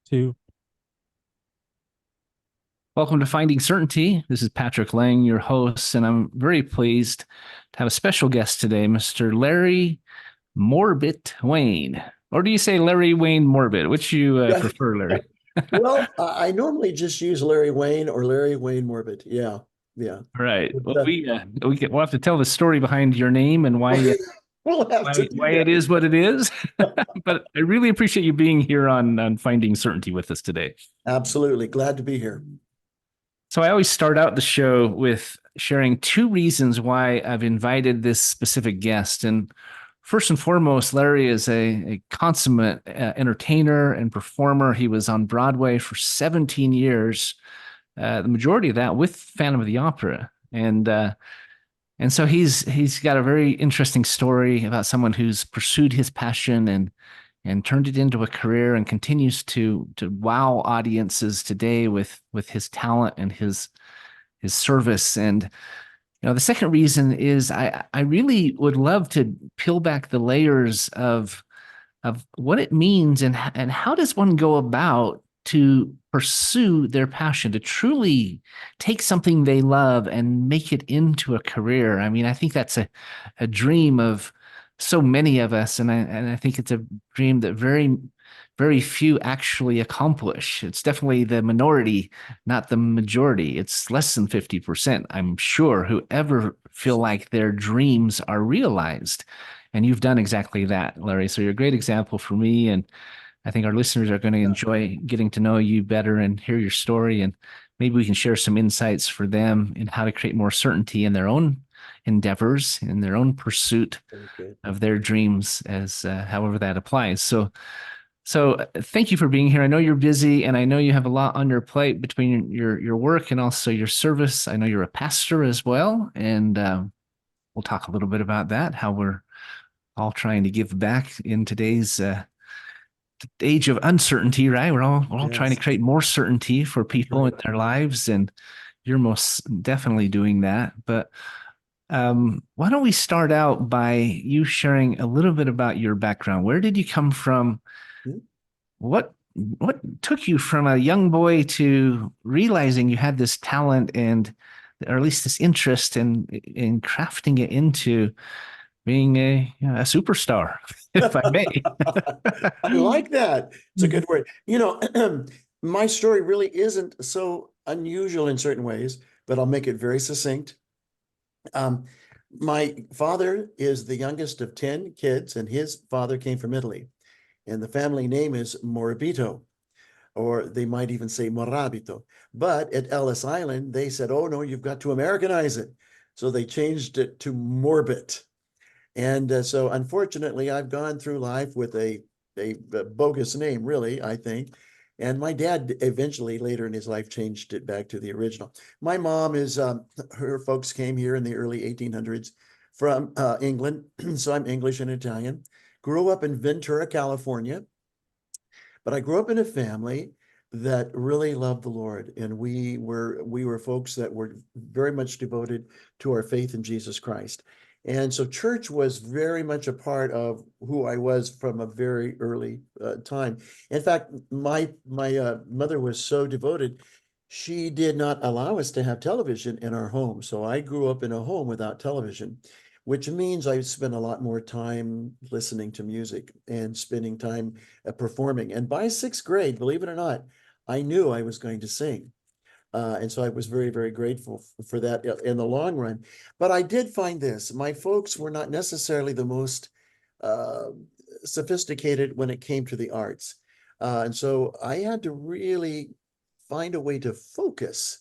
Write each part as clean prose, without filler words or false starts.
Two. Welcome to Finding Certainty. This is Patrick Laing, your host, and I'm very pleased to have a special guest today, Mr. Larry Morbitt Wayne. Or do you say Larry Wayne Morbitt? Which you Yeah. prefer, Larry? Well, I normally just use Larry Wayne or Larry Wayne Morbitt. Yeah. Yeah. Right. Well, But, we'll have to tell the story behind your name and we'll have to do why it that. is what it is. But I really appreciate you being here on Finding Certainty with us today. Absolutely. Glad to be here. So I always start out the show with sharing two reasons why I've invited this specific guest. And first and foremost, Larry is a consummate entertainer and performer. He was on Broadway for 17 years, the majority of that with Phantom of the Opera. And so he's got a very interesting story about someone who's pursued his passion and turned it into a career and continues to wow audiences today with his talent and his service. And the second reason is I really would love to peel back the layers of what it means and how does one go about to pursue their passion, to truly take something they love and make it into a career. I mean, I think that's a dream of so many of us, and I think it's a dream that very few actually accomplish. It's definitely the minority, not the majority. It's less than 50%, I'm sure, who ever feel like their dreams are realized. And you've done exactly that, Larry. So you're a great example for me. And I think our listeners are going to Yeah. enjoy getting to know you better and hear your story. And maybe we can share some insights for them in how to create more certainty in their own endeavors, in their own pursuit Very good. of their dreams, as however that applies. So thank you for being here. I know you're busy, and I know you have a lot on your plate between your work and also your service. I know you're a pastor as well, and we'll talk a little bit about that. How we're all trying to give back in today's age of uncertainty, right? We're all trying to Yes. create more certainty for That's people right. in their lives, and you're most definitely doing that. But why don't we start out by you sharing a little bit about your background? Where did you come from? Hmm? What took you from a young boy to realizing you had this talent and or at least this interest in crafting it into being a superstar, if I may? I like that. It's a good word. My story really isn't so unusual in certain ways, but I'll make it very succinct. Um, my father is the youngest of 10 kids, and his father came from Italy. And the family name is Morabito, or they might even say Morabito. But at Ellis Island, they said, oh, no, you've got to Americanize it. So they changed it to Morbit. And so unfortunately, I've gone through life with a bogus name, really, I think. And my dad eventually later in his life changed it back to the original. My mom is, her folks came here in the early 1800s from England. So I'm English and Italian. Grew up in Ventura, California. But I grew up in a family that really loved the Lord, and we were folks that were very much devoted to our faith in Jesus Christ. And so church was very much a part of who I was from a very early time. In fact, my mother was so devoted, she did not allow us to have television in our home. So I grew up in a home without television, which means I spent a lot more time listening to music and spending time performing. And by sixth grade, believe it or not, I knew I was going to sing. And so I was very, very grateful for that in the long run. But I did find this, my folks were not necessarily the most uh, sophisticated when it came to the arts. And so I had to really find a way to focus.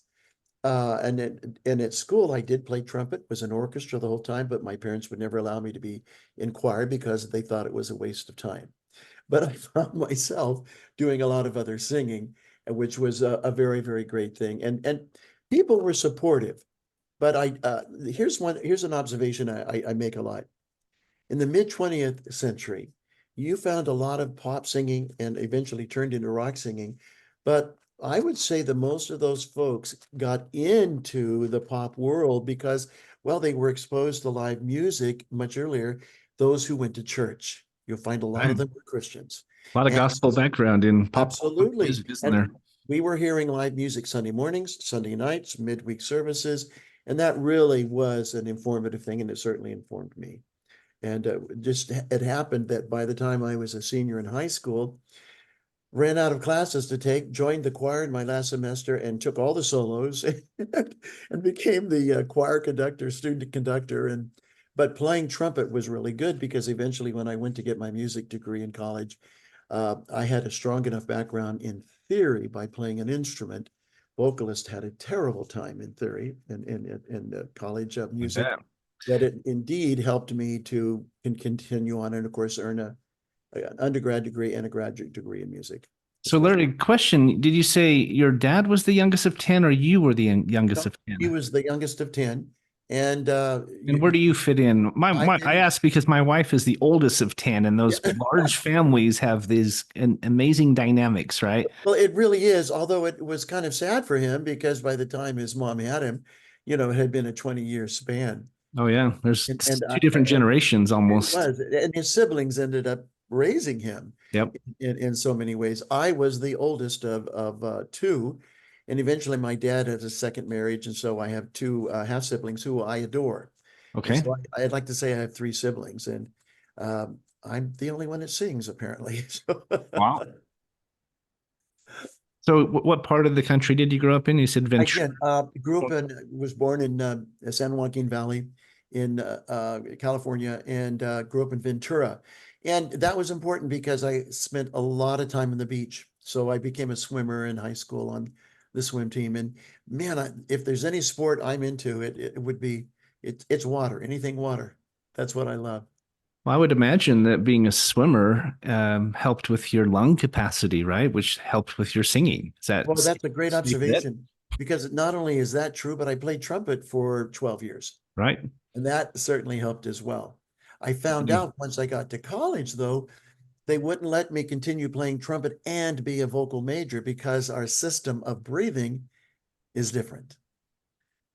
And at school, I did play trumpet, was in orchestra the whole time, but my parents would never allow me to be in choir because they thought it was a waste of time. But I found myself doing a lot of other singing, which was a very, very great thing. And people were supportive. But here's an observation I make a lot. In the mid 20th century, you found a lot of pop singing and eventually turned into rock singing. But I would say that most of those folks got into the pop world because, well, they were exposed to live music much earlier. Those who went to church, you'll find a lot of Right. them were Christians. A lot of And gospel background in pop absolutely. music, isn't And there? we were hearing live music Sunday mornings, Sunday nights, midweek services. And that really was an informative thing. And it certainly informed me. And just it happened that by the time I was a senior in high school, ran out of classes to take, joined the choir in my last semester, and took all the solos and became the choir conductor, student conductor. And but playing trumpet was really good because eventually, when I went to get my music degree in college, I had a strong enough background in theory by playing an instrument. Vocalist had a terrible time in theory in college I music bet. that it indeed helped me to continue on and, of course, earn an undergrad degree and a graduate degree in music, So, especially. Larry, question: did you say your dad was the youngest of 10, or you were the youngest No, of 10? he was the youngest of 10. And And where do you fit in? I I didn't, ask because my wife is the oldest of 10, and yeah. those large families have these amazing dynamics, right? Well, it really is, although it was kind of sad for him because by the time his mom had him, it had been a 20-year span. Oh yeah, there's And two different generations it almost. was, and his siblings ended up raising him Yep. in so many ways. I was the oldest of two, and eventually my dad had a second marriage, and so I have two half siblings who I adore. And Okay. so I'd like to say I have three siblings, and I'm the only one that sings apparently. So Wow. So, what part of the country did you grow up in? You said Ventura. again, was born in San Joaquin Valley in California, and grew up in Ventura. And that was important because I spent a lot of time on the beach. So I became a swimmer in high school on the swim team. And man, if there's any sport I'm into, it would be it's water, anything water. That's what I love. Well, I would imagine that being a swimmer helped with your lung capacity, right? Which helped with your singing. Is that Well, that's a great safe bet? observation because not only is that true, but I played trumpet for 12 years. Right. And that certainly helped as well. I found Mhm. out once I got to college, though, they wouldn't let me continue playing trumpet and be a vocal major because our system of breathing is different.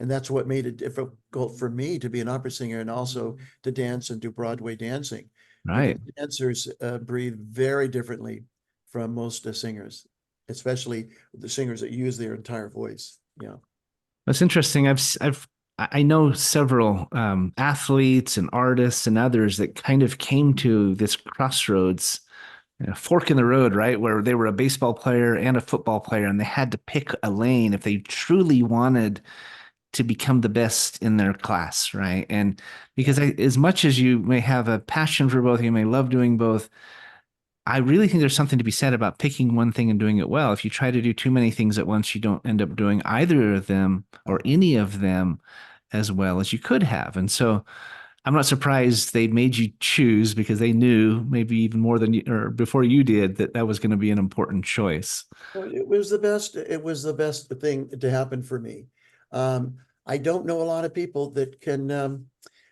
And that's what made it difficult for me to be an opera singer and also to dance and do Broadway dancing because Right. dancers breathe very differently from most singers, especially the singers that use their entire voice. Yeah. That's interesting. I know several athletes and artists and others that kind of came to this crossroads, fork in the road, right? Where they were a baseball player and a football player, and they had to pick a lane if they truly wanted to become the best in their class, right? And because as much as you may have a passion for both, you may love doing both. I really think there's something to be said about picking one thing and doing it well. If you try to do too many things at once, you don't end up doing either of them or any of them as well as you could have. And so I'm not surprised they made you choose because they knew maybe even more than you or before you did that that was going to be an important choice. Well, it was the best. It was the best thing to happen for me. Um, I don't know a lot of people that can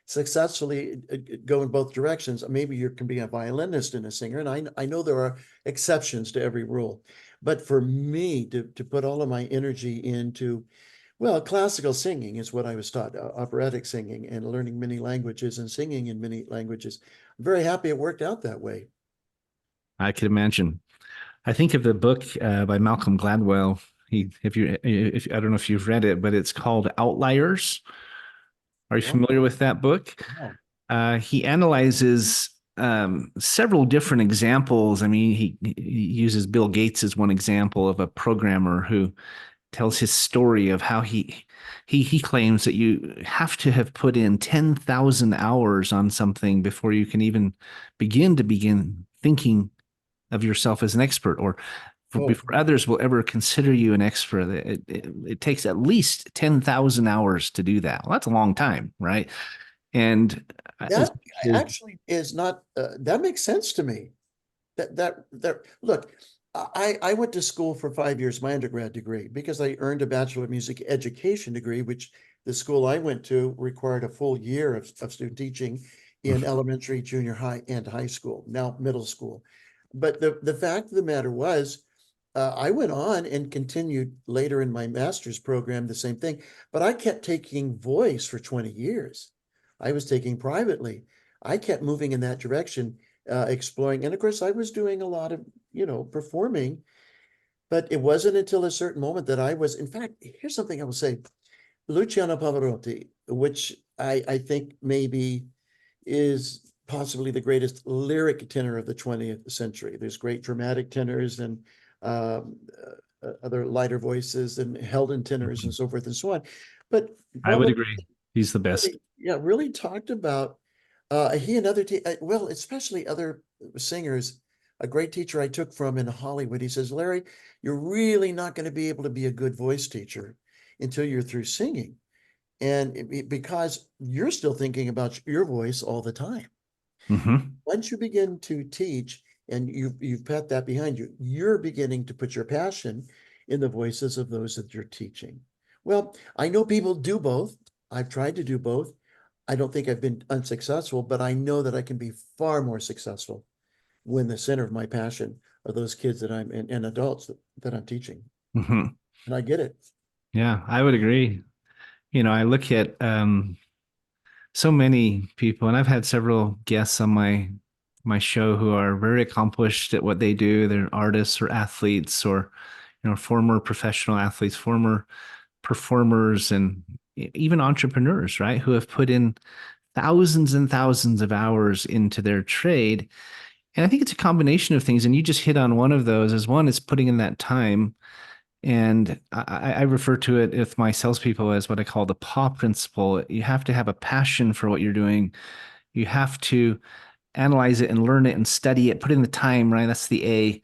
successfully go in both directions. Maybe you can be a violinist and a singer, and I know there are exceptions to every rule. But for me to put all of my energy into, well, classical singing is what I was taught, operatic singing, and learning many languages and singing in many languages. I'm very happy it worked out that way. I could imagine. I think of the book by Malcolm Gladwell. If I don't know if you've read it, but it's called Outliers. Are you Oh, familiar with that book? wow. He analyzes several different examples. I mean, he uses Bill Gates as one example of a programmer who tells his story of how he claims that you have to have put in 10,000 hours on something before you can even begin thinking of yourself as an expert or Oh, before others will ever consider you an expert. It takes at least 10,000 hours to do that. Well, that's a long time, right? And as that his actually is not, that makes sense to me. Look, I went to school for 5 years, my undergrad degree, because I earned a Bachelor of Music Education degree, which the school I went to required a full year of student teaching in elementary, junior high, and high school, now middle school. But the fact of the matter was, I went on and continued later in my master's program, the same thing, but I kept taking voice for 20 years. I was taking privately. I kept moving in that direction exploring. And of course, I was doing a lot of, performing, but it wasn't until a certain moment that I was, in fact, here's something I will say. Luciano Pavarotti, which I think maybe is possibly the greatest lyric tenor of the 20th century. There's great dramatic tenors and um, other lighter voices and held in tenors and so forth and so on. But I would Pavarotti agree. He's the best. really, yeah, really talked about he and other well, especially other singers. A great teacher I took from in Hollywood. He says, Larry, you're really not going to be able to be a good voice teacher until you're through singing, and because you're still thinking about your voice all the time. Hmm. Once you begin to teach and you've put that behind you, you're beginning to put your passion in the voices of those that you're teaching. Well, I know people do both. I've tried to do both. I don't think I've been unsuccessful, but I know that I can be far more successful when the center of my passion are those kids that I'm and adults that I'm teaching. Hmm. And I get it. Yeah, I would agree. I look at so many people, and I've had several guests on my show who are very accomplished at what they do. They're artists or athletes or former professional athletes, former performers, and even entrepreneurs, right? Who have put in thousands and thousands of hours into their trade. And I think it's a combination of things. And you just hit on one of those as one is putting in that time. And I refer to it with my salespeople as what I call the paw principle. You have to have a passion for what you're doing. You have to analyze it and learn it and study it, put in the time, right? That's the A.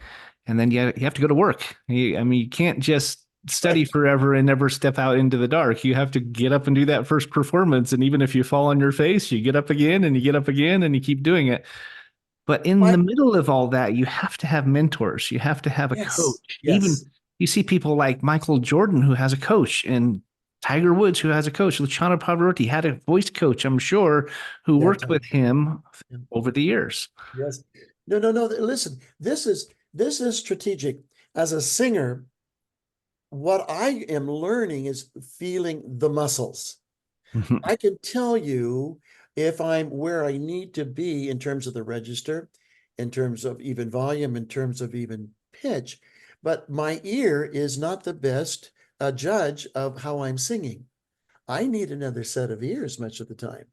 And then you have to go to work. You can't just study Right. forever and never step out into the dark. You have to get up and do that first performance. And even if you fall on your face, you get up again and you get up again and you keep doing it. But in the But middle of all that, you have to have mentors. You have to have a yes, coach. Even yes, you see people like Michael Jordan, who has a coach, and Tiger Woods, who has a coach. Luciano Pavarotti had a voice coach, I'm sure, who yeah, worked with him yeah. over the years. Yes. No, no, no. Listen, this is strategic. As a singer, what I am learning is feeling the muscles. Mhm. I can tell you if I'm where I need to be in terms of the register, in terms of even volume, in terms of even pitch, but my ear is not the best judge of how I'm singing. I need another set of ears much of the time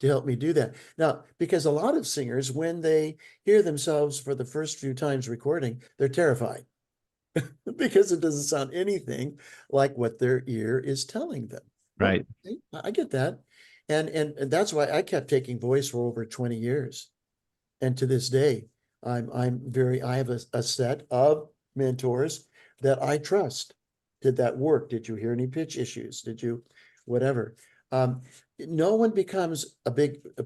to help me do that. Now, because a lot of singers, when they hear themselves for the first few times recording, they're terrified because it doesn't sound anything like what their ear is telling them. Right. Okay, I get that. And that's why I kept taking voice for over 20 years. And to this day, I have a set of mentors that I trust. Did that work? Did you hear any pitch issues? Did you whatever? Um, no one becomes a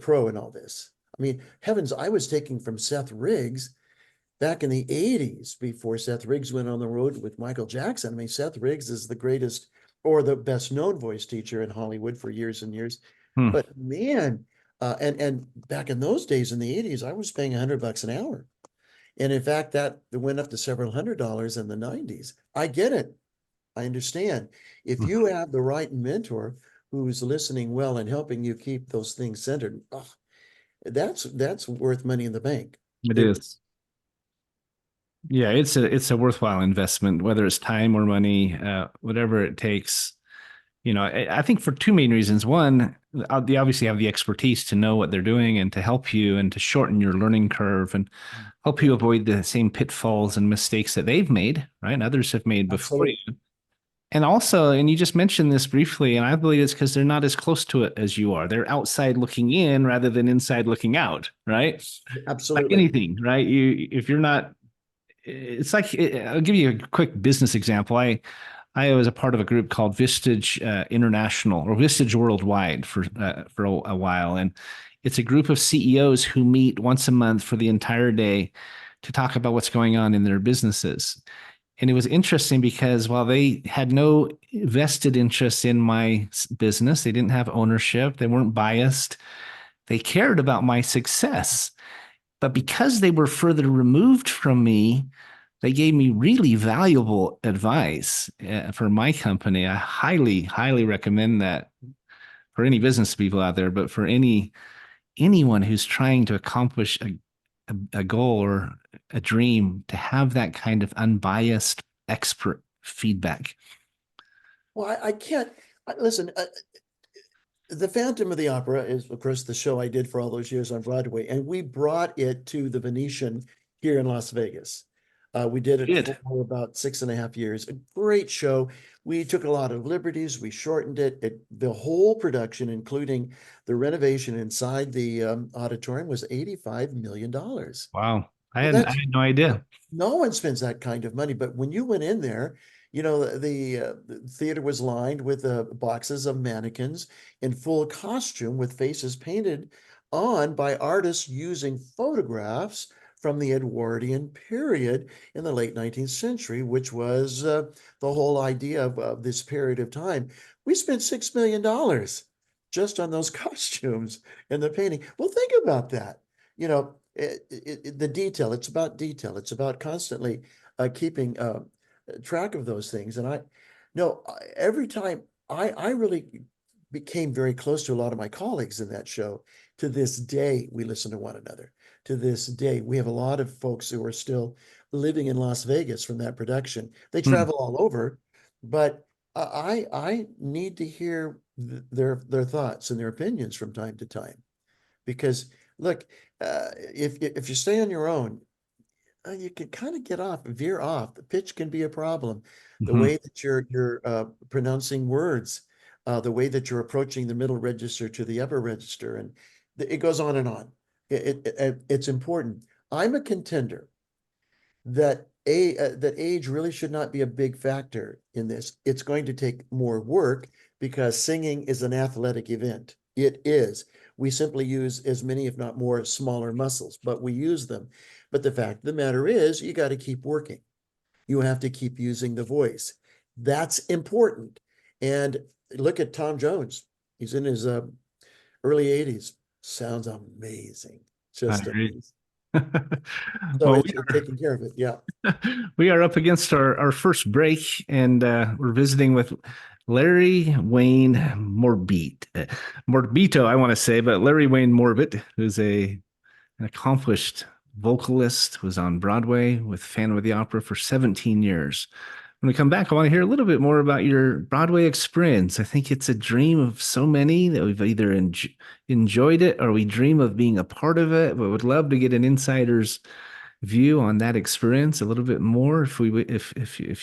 pro in all this. I mean, heavens, I was taking from Seth Riggs back in the 80s before Seth Riggs went on the road with Michael Jackson. I mean, Seth Riggs is the greatest or the best known voice teacher in Hollywood for years and years. Hmm. But man, and back in those days in the 80s, I was paying $100 an hour. And in fact, that went up to several $100s in the 90s. I get it. I understand. If you have the right mentor who's listening well and helping you keep those things centered, oh, that's worth money in the bank. It It, is. Yeah, it's a worthwhile investment, whether it's time or money, whatever it takes. I think for two main reasons. One, they obviously have the expertise to know what they're doing and to help you and to shorten your learning curve and help yeah, you avoid the same pitfalls and mistakes that they've made, right? And others have made before absolutely. you. And also, and you just mentioned this briefly, and I believe it's because they're not as close to it as you are. They're outside looking in rather than inside looking out, right? Like Absolutely. anything, right? If you're not, it's like I'll give you a quick business example. I was a part of a group called Vistage International or Vistage Worldwide for a while, and it's a group of CEOs who meet once a month for the entire day to talk about what's going on in their businesses. And it was interesting because while they had no vested interest in my business, they didn't have ownership, they weren't biased, they cared about my success. But because they were further removed from me, they gave me really valuable advice for my company. I highly, highly recommend that for any business people out there, but for anyone who's trying to accomplish a goal or a dream to have that kind of unbiased expert feedback? Well, I can't listen. The Phantom of the Opera is, of course, the show I did for all those years on Broadway, and we brought it to the Venetian here in Las Vegas. We did it for Good. about 6.5 years. A great show. We took a lot of liberties. We shortened it. The whole production, including the renovation inside the auditorium, was $85 million. Wow. Well, I that's had no idea. no one spends that kind of money. But when you went in there, the theater was lined with boxes of mannequins in full costume with faces painted on by artists using photographs from the Edwardian period in the late 19th century, which was the whole idea of this period of time. We spent $6 million just on those costumes and the painting. Well, think about that. The detail, it's about detail. It's about constantly keeping track of those things. And no, every time I really became very close to a lot of my colleagues in that show. To this day, we listen to one another. To this day, we have a lot of folks who are still living in Las Vegas from that production. They Hmm. travel all over, but I need to hear their thoughts and their opinions from time to time. Because look, if you stay on your own, you can kind of veer off. The pitch can be a problem. The Mhm. way that you're pronouncing words, the way that you're approaching the middle register to the upper register, and it goes on and on. It's important. I'm a contender that age really should not be a big factor in this. It's going to take more work because singing is an athletic event. It is. We simply use as many, if not more, smaller muscles, but we use them. But the fact of the matter is, you got to keep working. You have to keep using the voice. That's important. And look at Tom Jones. He's in his early 80s. Sounds amazing. I Just agree. amazing. So Well, it's taking care of it. Yeah. we are up against our first break, and we're visiting with Larry Wayne Morbitt. Morbito, I want to say, but Larry Wayne Morbitt, who's an accomplished vocalist, was on Broadway with Phantom of the Opera for 17 years. When we come back, I want to hear a little bit more about your Broadway experience. I think it's a dream of so many that we've either enjoyed it or we dream of being a part of it, but would love to get an insider's view on that experience a little bit more if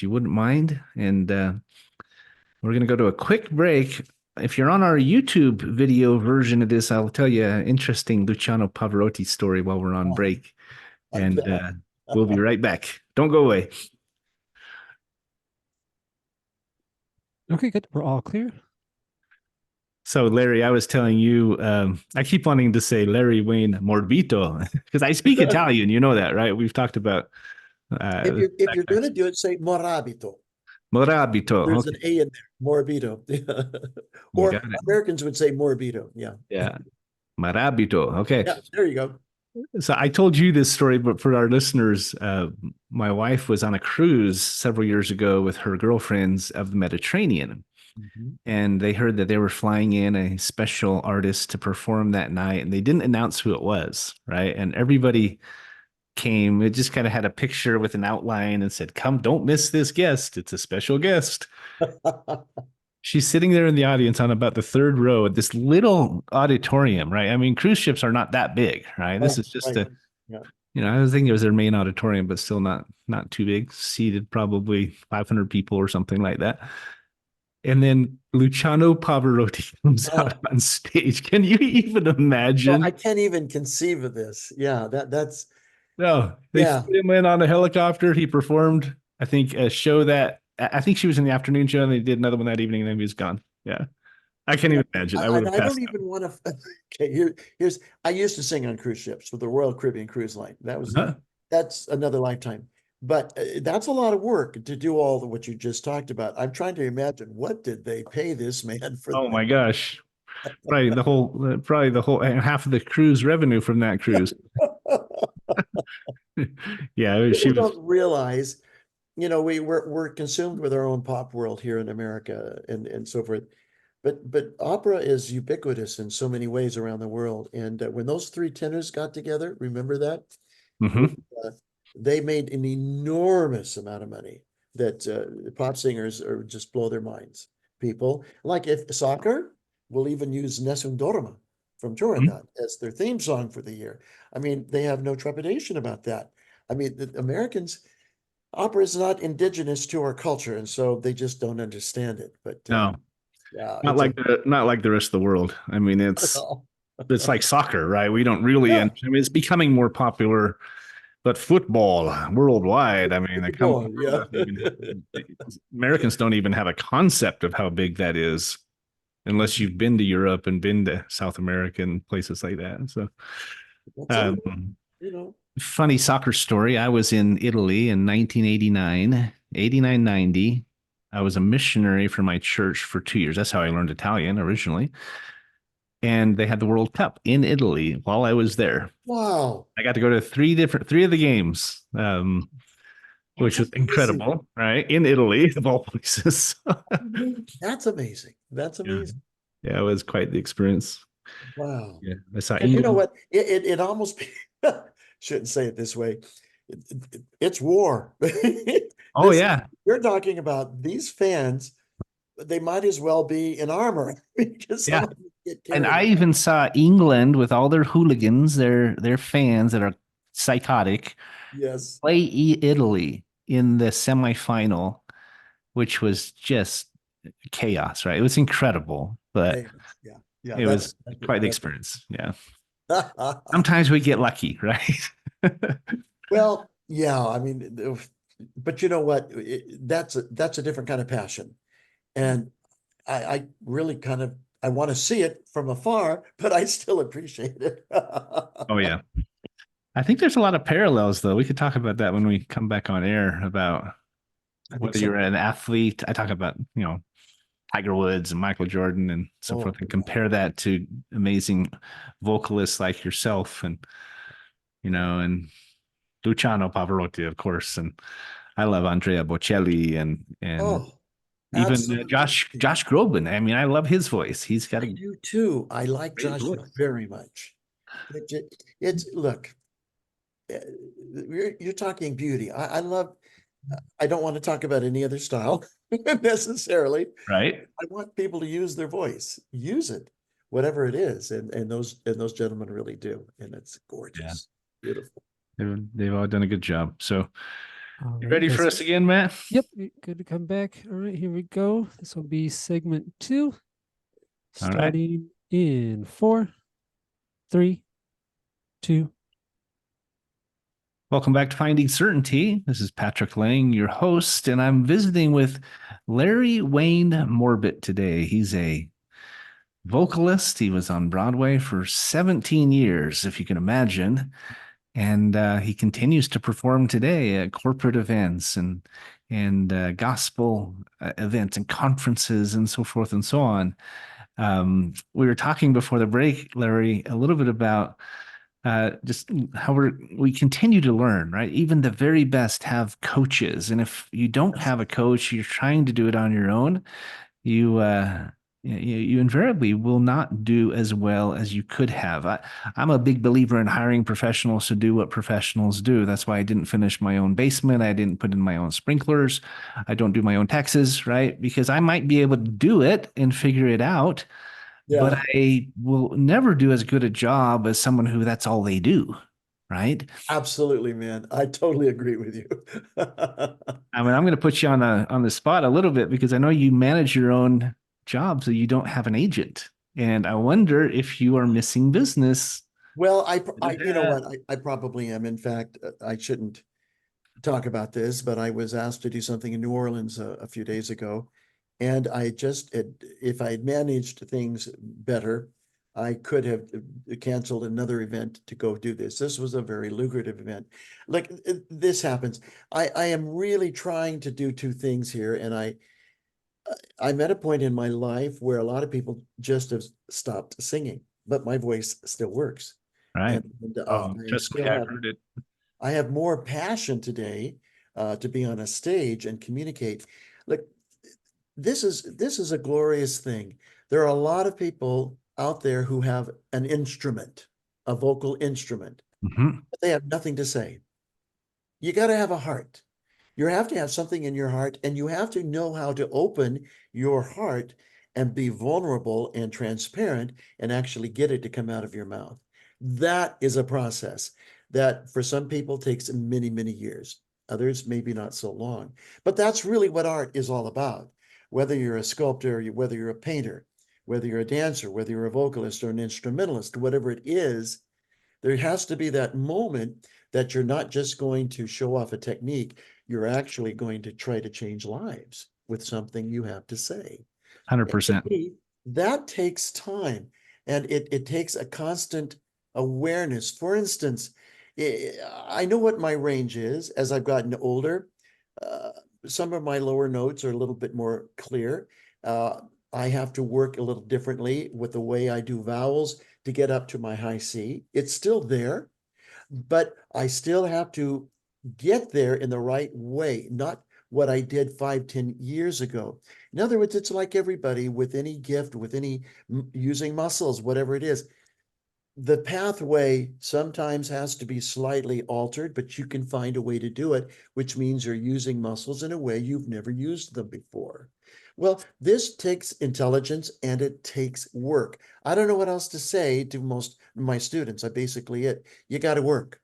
you wouldn't mind. And we're going to go to a quick break. If you're on our YouTube video version of this, I'll tell you an interesting Luciano Pavarotti story while we're on break. I And bet. we'll be right back. Don't go away. Okay, good. We're all clear. So, Larry, I was telling you, I keep wanting to say Larry Wayne Morbito because I speak Italian. You know that, right? We've talked about If you're going to do it, say morabito. Morabito. There's an Okay, A in there, morbito. you Or got it. Americans would say morbito. Yeah. Yeah, Marabito. Okay. Yeah, there you go. So I told you this story, but for our listeners, my wife was on a cruise several years ago with her girlfriends of the Mediterranean, Mhm. and they heard that they were flying in a special artist to perform that night, and they didn't announce who it was, right? And everybody came. It just kind of had a picture with an outline and said, "Come, don't miss this guest. It's a special guest." She's sitting there in the audience on about the third row at this little auditorium, right? I mean, cruise ships are not that big, right? This Right, is just right. a, Yeah. I was thinking it was their main auditorium, but still not too big, seated probably 500 people or something like that. And then Luciano Pavarotti comes Oh, out on stage. Can you even well, I imagine? can't even conceive of this. Yeah, that's No, they yeah. flew him in on a helicopter. He performed, I think, a show that I think she was in the afternoon show, and they did another one that evening, and then he was gone. Yeah, I can't Yeah. even imagine. I would And have I don't passed even want to. Okay, here's I used to sing on cruise ships with the Royal Caribbean Cruise Line. out. That's another lifetime. But that's a lot of work to do all the what you just talked about. I'm trying to imagine what did they pay this man for Oh that? my gosh. Probably the whole half of the cruise revenue from that cruise. Yeah, she People was. don't realize, we're consumed with our own pop world here in America and so forth. But opera is ubiquitous in so many ways around the world. And when those three tenors got together, remember that? Hmm. They made an enormous amount of money that pop singers are just blow their minds. People like if soccer will even use Nessun Dorma from Turandot as their theme song for the year. I mean, they have no trepidation about that. I mean, the Americans, opera is not indigenous to our culture, and so they just don't understand it. But No, yeah, not it's a like not like the rest of the world. I mean, it's like soccer, right? We don't really, yeah, and I mean, it's becoming more popular, but football worldwide, I mean, more, yeah. Americans don't even have a concept of how big that is unless you've been to Europe and been to South America and places like that. So, That's it, um, you know. funny soccer story. I was in Italy in 1989, 89, 90. I was a missionary for my church for 2 years. That's how I learned Italian originally. And they had the World Cup in Italy while I was there. Wow, I got to go to three of the games, which was amazing. incredible, right? In Italy, of all places. That's amazing. That's Yeah. amazing. Yeah, it was quite the experience. Wow. Yeah. I saw And you know England. what? It almost shouldn't say it this way. It's war. Oh, This yeah. you're talking about these fans, they might as well be in armor because some Yeah. of them get And carried I away. even saw England with all their hooligans, their fans that are psychotic, Yes. play Italy in the semifinal, which was just chaos, right? It was incredible, but Hey, yeah. Yeah. it was quite the That's experience. Yeah. Sometimes we get lucky, right? well, yeah, I mean, but you know what? That's a different kind of passion. And I really kind of I want to see it from afar, but I still appreciate it. Oh, yeah. I think there's a lot of parallels, though. We could talk about that when we come back on air about I think whether so. you're an athlete. I talk about, Tiger Woods and Michael Jordan and so Oh, forth, and yeah, compare that to amazing vocalists like yourself and Luciano Pavarotti, of course. And I love Andrea Bocelli and oh, even Josh absolutely. Groban. I mean, I love his voice. He's got I a do too. I like great Josh voice. very much. It's look, uh, you're talking beauty. I love. I don't want to talk about any other style necessarily. Right? I want people to use their voice, use it, whatever it is, and those gentlemen really do, and it's Yeah. gorgeous, beautiful. They've all done a good job. So All you right, ready for guys. us again, Matt? Yep, good to come back. All right, here we go. This will be segment 2, All right. starting in 4, 3, 2. Welcome back to Finding Certainty. This is Patrick Laing, your host, and I'm visiting with Larry Wayne Morbitt today. He's a vocalist. He was on Broadway for 17 years, if you can imagine. And he continues to perform today at corporate events and gospel events and conferences and so forth and so on. We were talking before the break, Larry, a little bit about just how we continue to learn, right? Even the very best have coaches, and if you don't have a coach, you're trying to do it on your own. You invariably will not do as well as you could have. I'm a big believer in hiring professionals to do what professionals do. That's why I didn't finish my own basement. I didn't put in my own sprinklers. I don't do my own taxes, right? Because I might be able to do it and figure it out, but Yeah, I will never do as good a job as someone who that's all they do, right? absolutely, man. I totally agree with you. I mean, I'm going to put you on the spot a little bit because I know you manage your own job, so you don't have an agent, and I wonder if you are missing business. Well, you know Da-da-da. what? I probably am. In fact, I shouldn't talk about this, but I was asked to do something in New Orleans a few days ago, and if I had managed things better, I could have canceled another event to go do this. This was a very lucrative event. Like this happens. I am really trying to do two things here, and I'm at a point in my life where a lot of people just have stopped singing, but my voice still works. Right. And Oh, I trust me, still I've have heard it. I have more passion today to be on a stage and communicate. Look, this is a glorious thing. There are a lot of people out there who have an instrument, a vocal instrument. but they have nothing to say. You got to have a heart. You have to have something in your heart, and you have to know how to open your heart and be vulnerable and transparent and actually get it to come out of your mouth. That is a process that for some people takes many, many years. Others maybe not so long. But that's really what art is all about. Whether you're a sculptor, whether you're a painter, whether you're a dancer, whether you're a vocalist or an instrumentalist, whatever it is, there has to be that moment that you're not just going to show off a technique, you're actually going to try to change lives with something you have to say. 100%. That takes time, and it takes a constant awareness. For instance, I know what my range is as I've gotten older. Some of my lower notes are a little bit more clear. I have to work a little differently with the way I do vowels to get up to my high C. It's still there, but I still have to get there in the right way, not what I did 5-10 years ago. In other words, it's like everybody with any gift, with any using muscles, whatever it is. The pathway sometimes has to be slightly altered, but you can find a way to do it, which means you're using muscles in a way you've never used them before. Well, this takes intelligence and it takes work. I don't know what else to say to most of my students. I basically you got to work.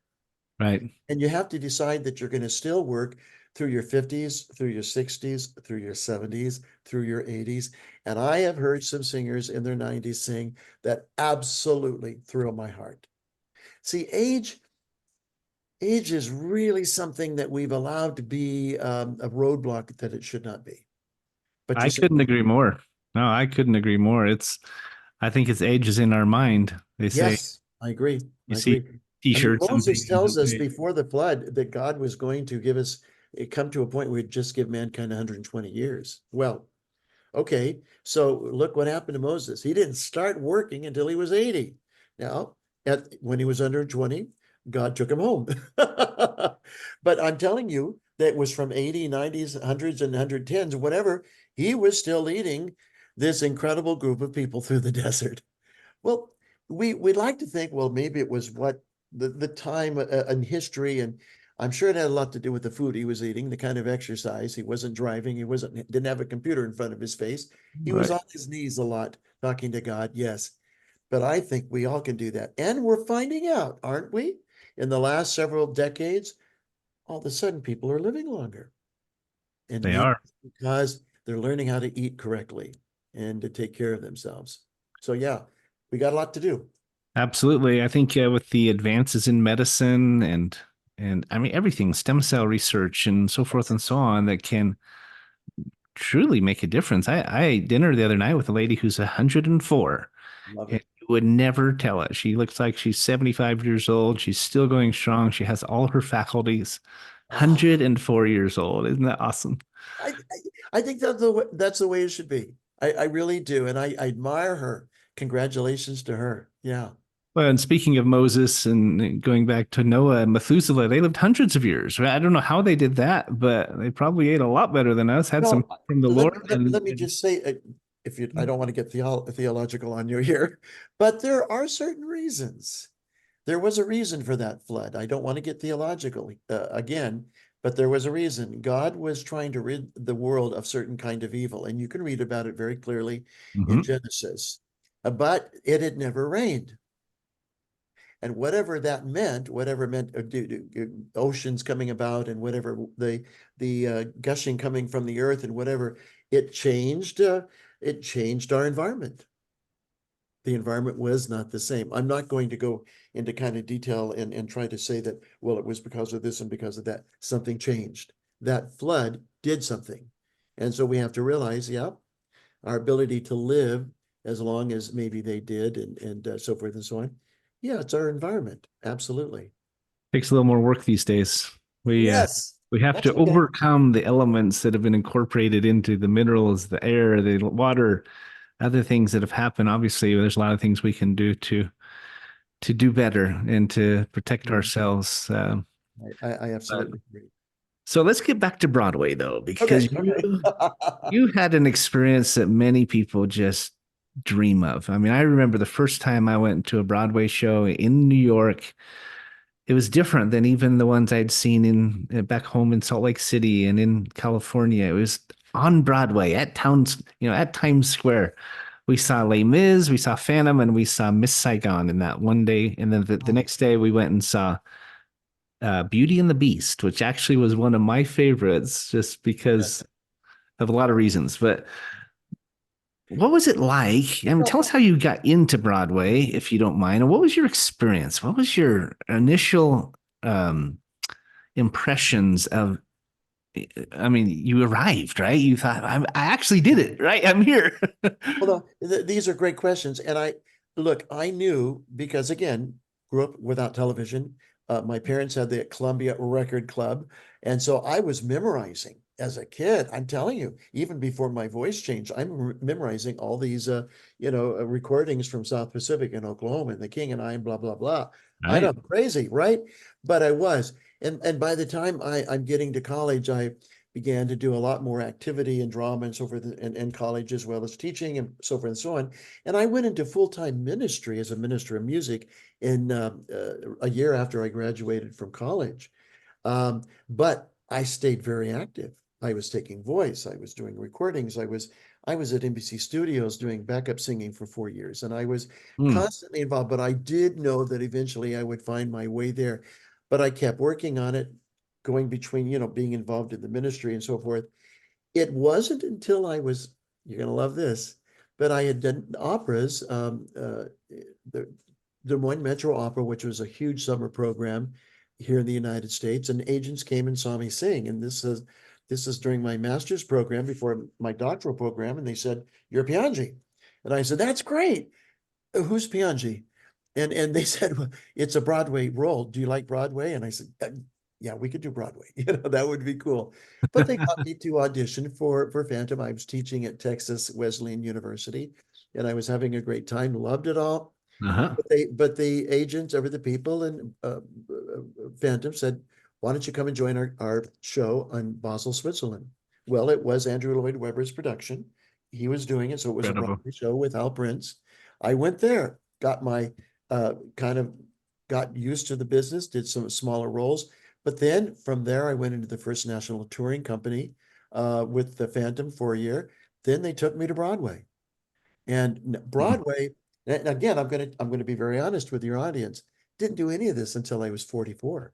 Right. And you have to decide that you're going to still work through your 50s, through your 60s, through your 70s, through your 80s. And I have heard some singers in their 90s sing that absolutely thrill my heart. See, age is really something that we've allowed to be a roadblock that it should not be. But I couldn't agree more. No, I couldn't agree more. I think it's age is in our mind. They say, yes, I agree. you I see agree. I mean, t-shirts. Moses tells us before the flood that God was going to give us, it come to a point where he'd just give mankind 120 years. Well, okay, so look what happened to Moses. He didn't start working until he was 80. Now, when he was under 20, God took him home. But I'm telling you, that was from 80, 90s, 100s, and 110s, whatever. He was still leading this incredible group of people through the desert. Well, we'd like to think, well, maybe it was what the time in history, and I'm sure it had a lot to do with the food he was eating, the kind of exercise. He wasn't driving. Didn't have a computer in front of his face. He was on his knees a lot, talking to God. Yes. But I think we all can do that. And we're finding out, aren't we? In the last several decades, all of a sudden people are living longer. And They maybe are. because they're learning how to eat correctly and to take care of themselves. So yeah, we got a lot to do. Absolutely. I think with the advances in medicine and I mean everything, stem cell research and so forth and so on that can truly make a difference. I ate dinner the other night with a lady who's 104. Love And it. you would never tell it. She looks like she's 75 years old. She's still going strong. She has all her faculties. Oh, 104 years old. Isn't that awesome? I, I think that's the way it should be. I really do. And I admire her. Congratulations to her. Yeah. Well, and speaking of Moses and going back to Noah and Methuselah, they lived hundreds of years. I don't know how they did that, but they probably ate a lot better than us, had some No, from the let, Lord. let me just say, I don't want to get theological on you here, but there are certain reasons. There was a reason for that flood. I don't want to get theological again, but there was a reason. God was trying to rid the world of certain kind of evil, and you can read about it very clearly in Genesis. But it had never rained. And whatever that meant, whatever meant oceans coming about and whatever the gushing coming from the earth and whatever, it changed our environment. The environment was not the same. I'm not going to go into kind of detail and try to say that, well, it was because of this and because of that. Something changed. That flood did something. And so we have to realize, yeah, our ability to live as long as maybe they did and so forth and so on. Yeah, it's our environment. Absolutely. Takes a little more work these days. Yes, We have that's to okay. overcome the elements that have been incorporated into the minerals, the air, the water, other things that have happened. Obviously, there's a lot of things we can do to do better and to protect ourselves. I absolutely agree. So let's get back to Broadway though, Okay, because okay. you had an experience that many people just dream of. I mean, I remember the first time I went to a Broadway show in New York. it was different than even the ones I'd seen in back home in Salt Lake City and in California. It was on Broadway at at Times Square. We saw Les Mis, we saw Phantom, and we saw Miss Saigon in that one day. And then the next day we went and saw Beauty and the Beast, which actually was one of my favorites just because of a lot of reasons. But what was it like? I mean, tell us how you got into Broadway, if you don't mind. And what was your experience? What was your initial impressions of? I mean, you arrived, right? You thought, I actually did it, right? I'm here. Well, these are great questions. And I knew because, again, grew up without television. My parents had the Columbia Record Club. And so I was memorizing as a kid. I'm telling you, even before my voice changed, I'm memorizing all these, recordings from South Pacific and Oklahoma and The King and I and blah, blah, blah. I know, Right. crazy, right? But I was. And by the time I'm getting to college, I began to do a lot more activity and drama and so forth in college, as well as teaching and so forth and so on. And I went into full-time ministry as a minister of music in a year after I graduated from college. But I stayed very active. I was taking voice. I was doing recordings. I was at NBC Studios doing backup singing for 4 years, and I was Hmm. constantly involved. But I did know that eventually I would find my way there. But I kept working on it, going between, being involved in the ministry and so forth. It wasn't until you're going to love this, but I had done operas, the Des Moines Metro Opera, which was a huge summer program here in the United States, and agents came and saw me sing. And this is during my master's program before my doctoral program, and they said, "You're Pianji," and I said, "That's great. Who's Pianji?" And they said, "Well, it's a Broadway role. Do you like Broadway?" And I said, "Yeah, we could do Broadway. That would be cool." But they got me to audition for Phantom. I was teaching at Texas Wesleyan University, and I was having a great time. Loved it all. Uh-huh. But the agents, over the people, and Phantom said, "Why don't you come and join our show on Basel, Switzerland?" Well, it was Andrew Lloyd Webber's production. He was doing it, so it was a Incredible. Broadway show with Al Prince. I went there, got my kind of got used to the business, did some smaller roles. But then from there, I went into the First National Touring Company with the Phantom for a year. Then they took me to Broadway. And Broadway, and again, I'm gonna be very honest with your audience. Didn't do any of this until I was 44.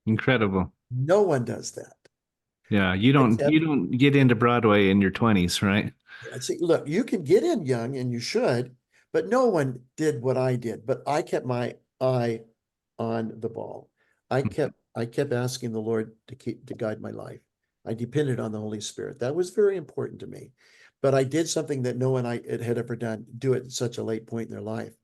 Incredible. No one does that. Yeah, you don't Except, you don't get into Broadway in your 20s, right? see, look, you can get in young and you should, but no one did what I did. But I kept my eye on the ball. I kept asking the Lord to guide my life. I depended on the Holy Spirit. That was very important to me. But I did something that no one I had ever done, do it at such a late point in their life.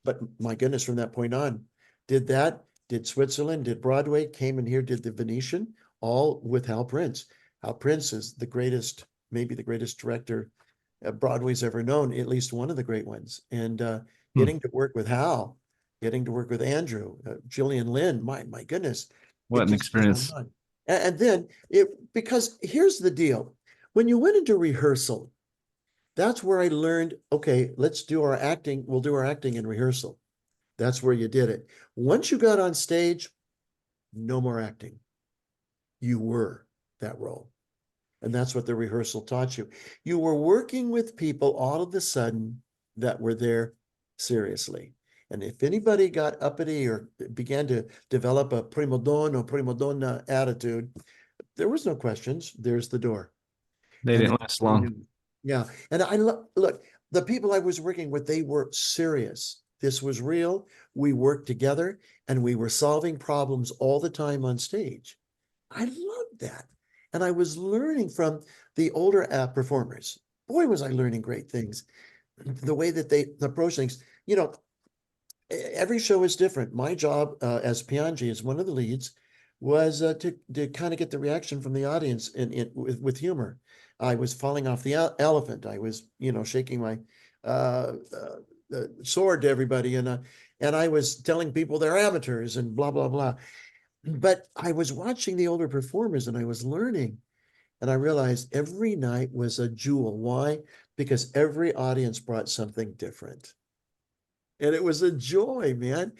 But my goodness, from that point on, did Switzerland, did Broadway, came in here, did the Venetian, all with Hal Prince. Hal Prince is the greatest, maybe the greatest director Broadway's ever known, at least one of the great ones. And Hmm. getting to work with Hal, getting to work with Andrew, Gillian Lynn, my goodness, What it an just goes on and experience. on. And then because here's the deal. When you went into rehearsal, that's where I learned, okay, let's do our acting. We'll do our acting in rehearsal. That's where you did it. Once you got on stage, no more acting. You were that role. And that's what the rehearsal taught you. You were working with people all of a sudden that were there seriously. And if anybody got uppity or began to develop a prima donna or prima donna attitude, there was no questions. There's the door. They And didn't last they long. knew. Yeah. And look, the people I was working with, they were serious. This was real. We worked together and we were solving problems all the time on stage. I loved that. And I was learning from the older performers. Boy, was I learning great things. The way that they approach things. Every show is different. My job as Pianji, as one of the leads, was to kind of get the reaction from the audience with humor. I was falling off the elephant. I was, shaking my uh, sword to everybody, and I was telling people they're amateurs and blah blah blah. But I was watching the older performers and I was learning, and I realized every night was a jewel. Why? Because every audience brought something different. And it was a joy, man.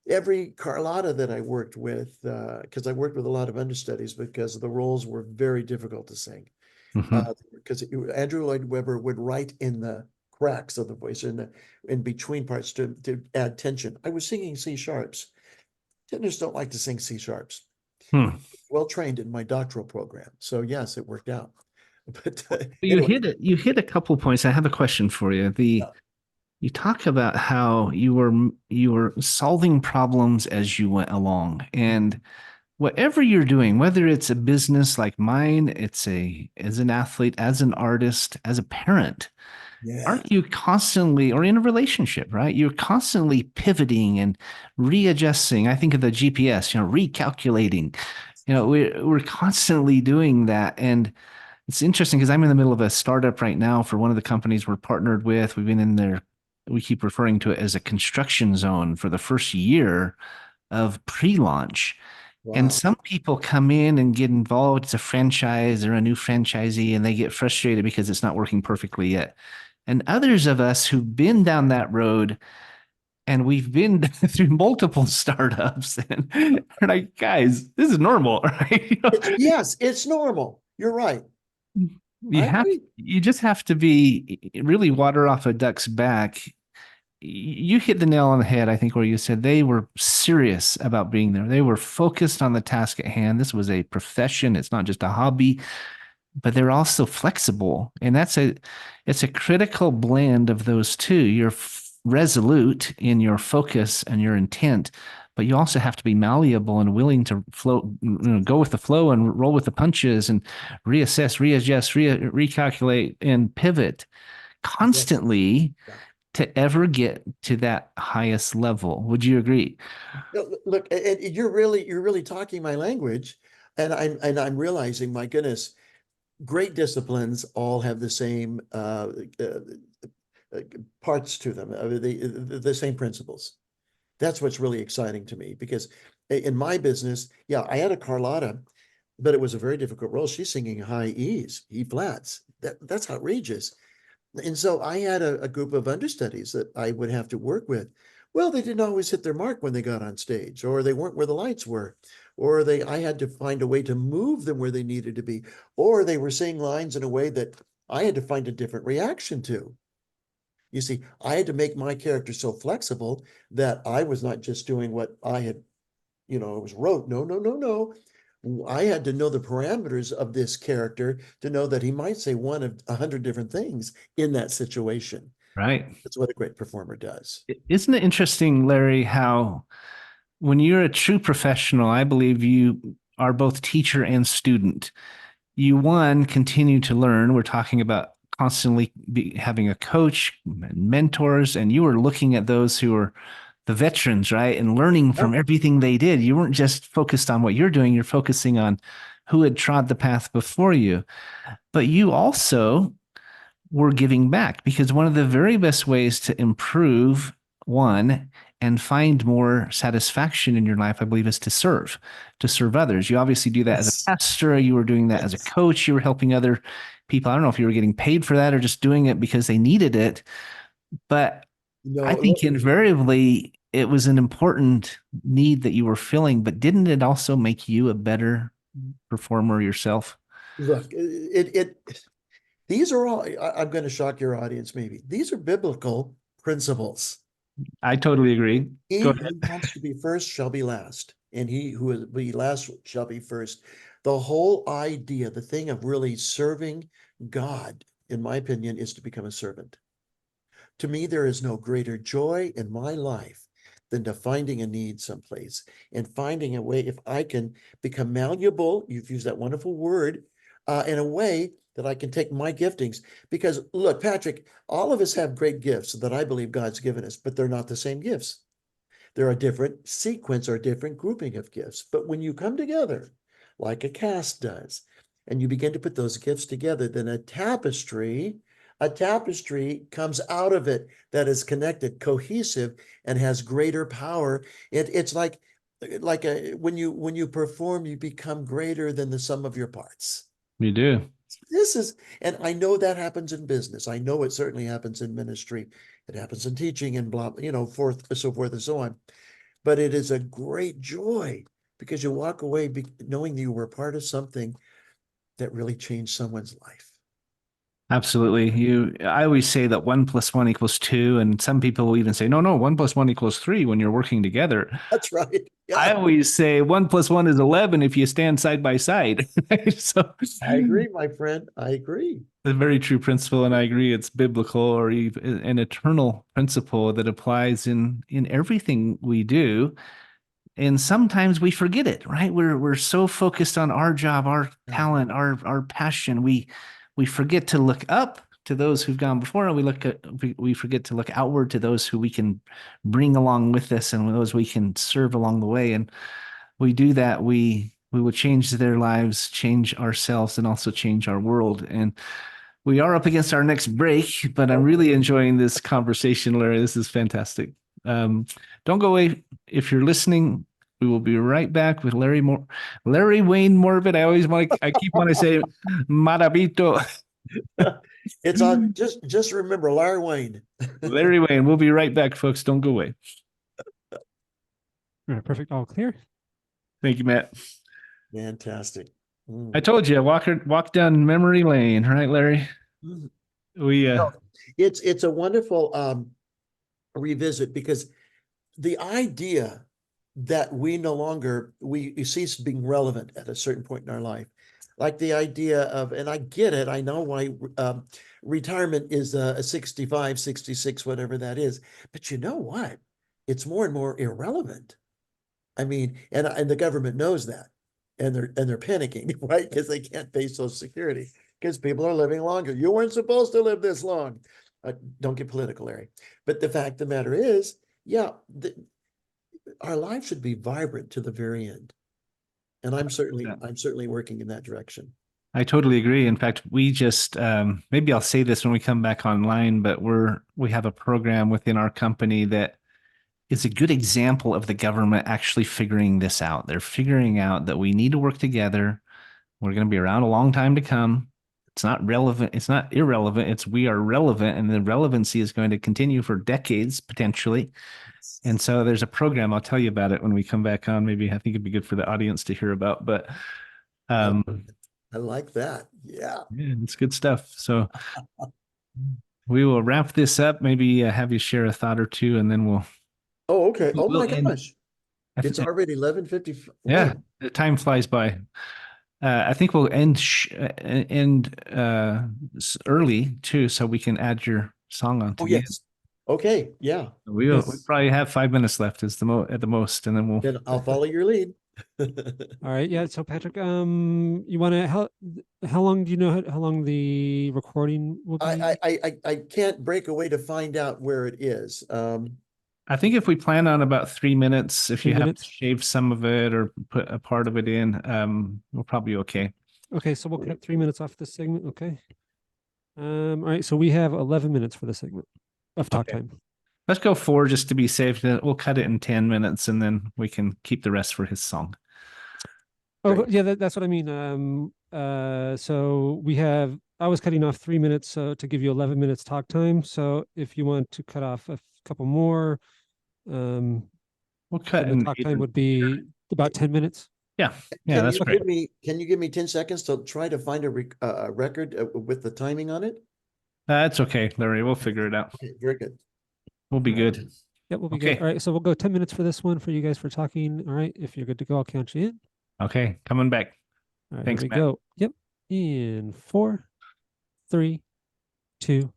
every Carlotta that I worked with, because I worked with a lot of understudies because the roles were very difficult to sing. Mhm. Because Andrew Lloyd Webber would write in the cracks of the voice, in between parts to add tension. I was singing C sharps. Tenors don't like to sing C sharps. Hmm. Well trained in my doctoral program, so yes, it worked out. But You anyway, hit it. You hit a couple points. I have a question for you. uh, You talk about how you were solving problems as you went along, and whatever you're doing, whether it's a business like mine, it's a as an athlete, as an artist, as a parent, yeah, aren't you constantly, or in a relationship, right? You're constantly pivoting and readjusting. I think of the GPS, recalculating. We're constantly doing that, and it's interesting because I'm in the middle of a startup right now for one of the companies we're partnered with. We've been in there. We keep referring to it as a construction zone for the first year of pre-launch. And wow, some people come in and get involved. It's a franchise or a new franchisee, and they get frustrated because it's not working perfectly yet. And others of us who've been down that road and we've been through multiple startups and we're like, guys, this is normal, right? yes, it's normal. You're right. You I have agree. you just have to be really water off a duck's back. You hit the nail on the head, I think, where you said they were serious about being there. They were focused on the task at hand. This was a profession. It's not just a hobby, but they're also flexible. And it's a critical blend of those two. You're resolute in your focus and your intent, but you also have to be malleable and willing to go with the flow and roll with the punches and reassess, readjust, recalculate, and pivot Yes. constantly Yeah. to ever get to that highest level. Would you agree? No, look, and you're really talking my language, and I'm realizing, my goodness, great disciplines all have the same uh, parts to them, the same principles. That's what's really exciting to me because in my business, yeah, I had a Carlotta, but it was a very difficult role. She's singing high E's, E flats. That's outrageous. And so I had a group of understudies that I would have to work with. Well, they didn't always hit their mark when they got on stage, or they weren't where the lights were, or I had to find a way to move them where they needed to be, or they were saying lines in a way that I had to find a different reaction to. You see, I had to make my character so flexible that I was not just doing what I had, it was rote. No, no, no, no. I had to know the parameters of this character to know that he might say one of 100 different things in that situation. Right. That's what a great performer does. Isn't it interesting, Larry, how when you're a true professional, I believe you are both teacher and student. You, one, continue to learn. We're talking about constantly having a coach and mentors, and you were looking at those who are the veterans, right? And learning Yeah. from everything they did. You weren't just focused on what you're doing, you're focusing on who had trod the path before you. But you also were giving back because one of the very best ways to improve one and find more satisfaction in your life, I believe, is to serve others. You obviously do that as a Yes. pastor. You were doing that as a Yes. coach. You were helping other people. I don't know if you were getting paid for that or just doing it because they needed it. But I No, think look, invariably it was an important need that you were filling, but didn't it also make you a better performer yourself? look, these are all, I'm going to shock your audience maybe. These are biblical principles. I totally agree. Go He ahead. who wants to be first shall be last, and he who will be last shall be first. The whole idea, the thing of really serving God, in my opinion, is to become a servant. To me, there is no greater joy in my life than to finding a need someplace and finding a way, if I can become malleable, you've used that wonderful word, in a way that I can take my giftings. Because look, Patrick, all of us have great gifts that I believe God's given us, but they're not the same gifts. There are different sequence or different grouping of gifts. But when you come together, like a cast does, and you begin to put those gifts together, then a tapestry comes out of it that is connected, cohesive, and has greater power. It's like when you perform, you become greater than the sum of your parts. You do. And I know that happens in business. I know it certainly happens in ministry. It happens in teaching and blah, forth, so forth and so on. but it is a great joy because you walk away knowing that you were part of something that really changed someone's life. Absolutely. I always say that 1+1 = 2, and some people will even say, no, 1+1 = 3 when you're working together. That's right. I Yeah, always say 1+1 is 11 if you stand side by side. So I agree, my friend. I agree. a very true principle, and I agree it's biblical or even an eternal principle that applies in everything we do. And sometimes we forget it, right? We're so focused on our job, our talent, our passion. We forget to look up to those who've gone before, and we forget to look outward to those who we can bring along with us and those we can serve along the way. And we do that, we will change their lives, change ourselves, and also change our world. And we are up against our next break, but I'm really enjoying this conversation, Larry. This is fantastic. Don't go away. If you're listening, we will be right back with Larry Wayne Morbitt. I keep wanting to say Maravito. It's on. Just remember Larry Wayne. Larry Wayne. We'll be right back, folks. Don't go away. All right, perfect. All clear. Thank you, Matt. Fantastic. I told you, walk down memory lane, right, Larry? Mm. We It's a wonderful revisit because the idea that we no longer we cease being relevant at a certain point in our life, like the idea of, and I get it, I know why retirement is a 65, 66, whatever that is, but you know what? It's more and more irrelevant. I mean, and the government knows that, and they're panicking, right? Because they can't pay Social Security because people are living longer. You weren't supposed to live this long. Don't get political, Larry. But the fact of the matter is, yeah, our life should be vibrant to the very end, and I'm certainly working in that direction. I totally agree. In fact, we just maybe I'll say this when we come back online, but we have a program within our company that is a good example of the government actually figuring this out. They're figuring out that we need to work together. We're going to be around a long time to come. It's not relevant. It's not irrelevant. We are relevant, and the relevancy is going to continue for decades potentially. And so there's a program. I'll tell you about it when we come back on. Maybe I think it'd be good for the audience to hear about. But I like that. Yeah, it's good stuff. So we will wrap this up. Maybe have you share a thought or two, and then we'll. Oh, okay. Oh we'll my end. gosh. It's already 11:50. Yeah, the time flies by. I think we'll end early too, so we can add your song on. Oh, yes. Okay. Yeah. We probably have 5 minutes left at the most, and then Then I'll follow your lead. All right. Yeah. So Patrick, you want to how long do you know how long the recording will be? I can't break away to find out where it is. I think if we plan on about 3 minutes, if 3 you have minutes? to shave some of it or put a part of it in, we'll probably be okay. Okay, so we'll cut 3 minutes off this segment. Okay. All right. So we have 11 minutes for the segment of talk time. Let's go 4 just to be safe. We'll cut it in 10 minutes, and then we can keep the rest for his song. Oh, yeah, that's what I mean. So I was cutting off 3 minutes to give you 11 minutes talk time. So if you want to cut off a couple more, we'll cut the talk time would be about 10 minutes. Yeah, that's great. Can you give me 10 seconds to try to find a record with the timing on it? That's okay, Larry. We'll figure it out. Okay, very good. We'll be good. Yeah, we'll be good. All right, so we'll go 10 minutes for this one for you guys for talking. All right, if you're good to go, I'll count you in. Okay, coming back. All right, Thanks, here we Matt. go. Yep. In 4, 3, 2.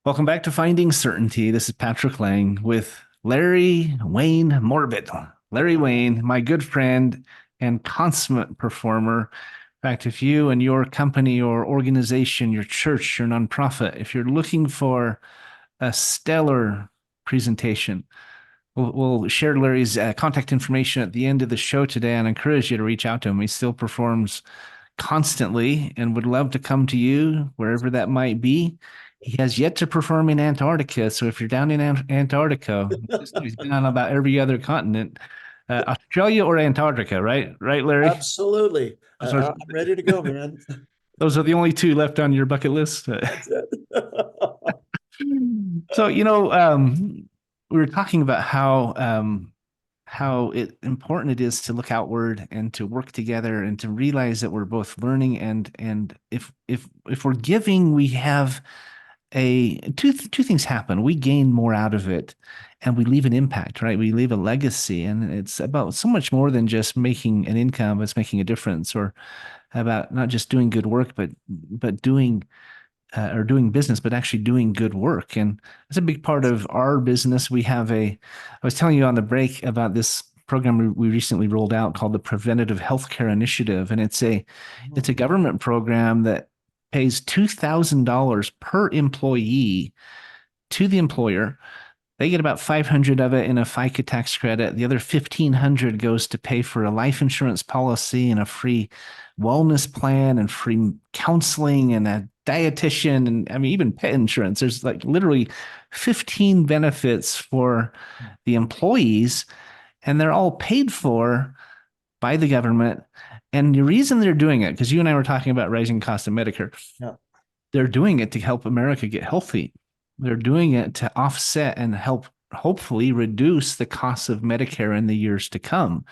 Welcome back to Finding Certainty. This is Patrick Laing with Larry Wayne Morbitt. Larry Wayne, my good friend and consummate performer. In fact, if you and your company or organization, your church, your nonprofit, if you're looking for a stellar presentation, we'll share Larry's contact information at the end of the show today, and encourage you to reach out to him. He still performs constantly and would love to come to you wherever that might be. He has yet to perform in Antarctica, so if you're down in Antarctica, he's been on about every other continent. Australia or Antarctica, right, Larry? Absolutely. I'm ready to go, man. Those are the only 2 left on your bucket list. That's it. So, we were talking about how important it is to look outward and to work together and to realize that we're both learning, and if we're giving, we have two things happen. We gain more out of it, and we leave an impact, right? We leave a legacy, and it's about so much more than just making an income. It's making a difference, or about not just doing good work, but doing or doing business, but actually doing good work. And that's a big part of our business. I was telling you on the break about this program we recently rolled out called the Preventative Healthcare Initiative. And it's a government program that pays $2,000 per employee to the employer. They get about 500 of it in a FICA tax credit. The other 1,500 goes to pay for a life insurance policy and a free wellness plan and free counseling and a dietitian, and I mean even pet insurance. There's like literally 15 benefits for the employees, and they're all paid for by the government. And the reason they're doing it, because you and I were talking about rising costs of Medicare, Yeah. they're doing it to help America get healthy. They're doing it to offset and help hopefully reduce the costs of Medicare in the years to come.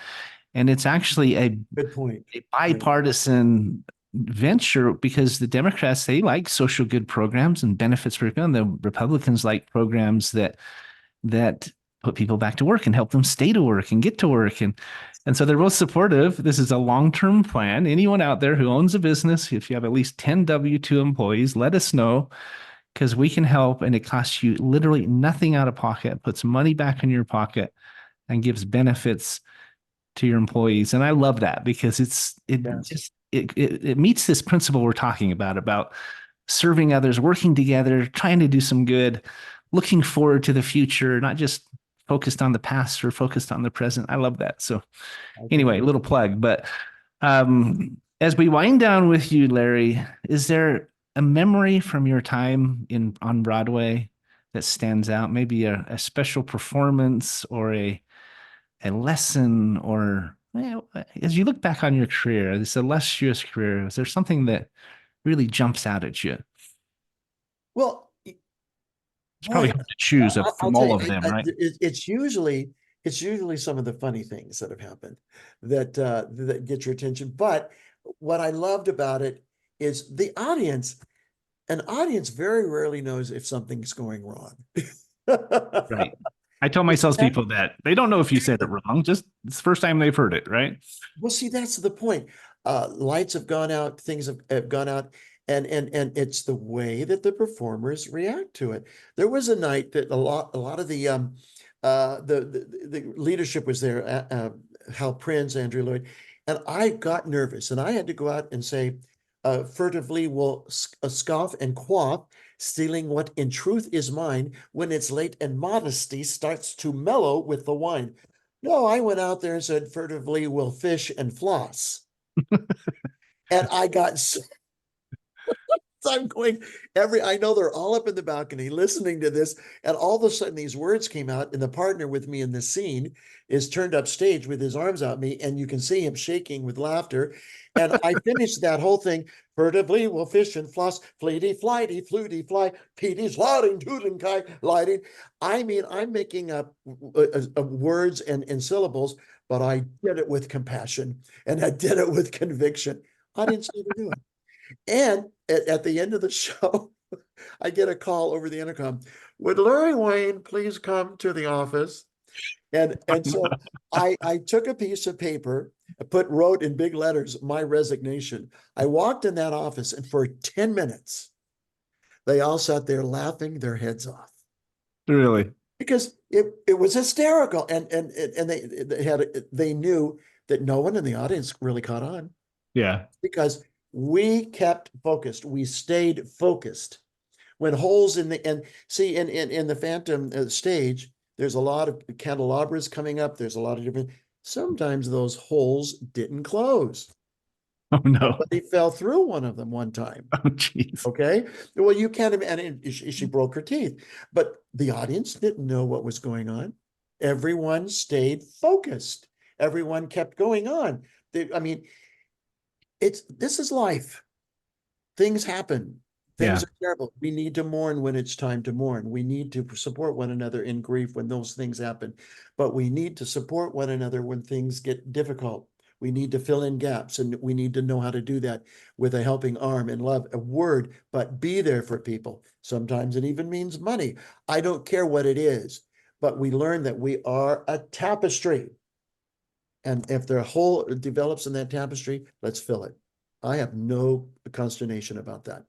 And it's actually Good point. a bipartisan venture, because the Democrats, they like social good programs and benefits for everyone. The Republicans like programs that put people back to work and help them stay to work and get to work. And so they're both supportive. This is a long-term plan. Anyone out there who owns a business, if you have at least 10 W-2 employees, let us know, because we can help, and it costs you literally nothing out of pocket, puts money back in your pocket, and gives benefits to your employees. And I love that, because it meets this principle we're talking about serving others, working together, trying to do some good, looking forward to the future, not just focused on the past or focused on the present. I love that. So anyway, a little plug. But as we wind down with you, Larry, is there a memory from your time on Broadway that stands out? Maybe a special performance or a lesson, or as you look back on your career, this illustrious career, is there something that really jumps out at you? Well, It's probably hard to choose I'll from tell all you, of them, right? it's usually some of the funny things that have happened that get your attention. But what I loved about it is an audience very rarely knows if something's going wrong. Right. I tell my salespeople that they don't know if you said it wrong. Just it's the first time they've heard it, right? Well, see, that's the point. Lights have gone out, things have gone out, and it's the way that the performers react to it. There was a night that a lot of the leadership was there, Hal Prince, Andrew Lloyd, and I got nervous, and I had to go out and say, furtively will scoff and quaff, stealing what in truth is mine, when it's late and modesty starts to mellow with the wine. No, I went out there and said, furtively will fish and floss. And I got so I'm going I know they're all up in the balcony listening to this, and all of a sudden these words came out, and the partner with me in this scene is turned up stage with his arms out me, and you can see him shaking with laughter. And I finished that whole thing. Furtively will fish and floss, fleety, flighty, fluty, fly, Petey's lauding, tooting, kai, lighting. I mean, I'm making up words and syllables, but I did it with compassion, and I did it with conviction. I didn't see them do it. And at the end of the show, I get a call over the intercom. Would Larry Wayne please come to the office? And so I took a piece of paper, wrote in big letters, my resignation. I walked in that office, and for 10 minutes, they all sat there laughing their heads off. Really? Because it was hysterical. And they knew that no one in the audience really caught on. Yeah. Because we kept focused. We stayed focused. When holes in the Phantom stage, there's a lot of candelabras coming up. There's a lot of different. Sometimes those holes didn't close. Oh no! But they fell through one of them one time. Oh jeez. Okay. Well, you can't imagine. She broke her teeth, but the audience didn't know what was going on. Everyone stayed focused. Everyone kept going on. This is life. Things happen. Yeah. Things are terrible. We need to mourn when it's time to mourn. We need to support one another in grief when those things happen. But we need to support one another when things get difficult. We need to fill in gaps, and we need to know how to do that with a helping arm and love, a word, but be there for people. Sometimes it even means money. I don't care what it is, but we learn that we are a tapestry. And if the whole develops in that tapestry, let's fill it. I have no consternation about that.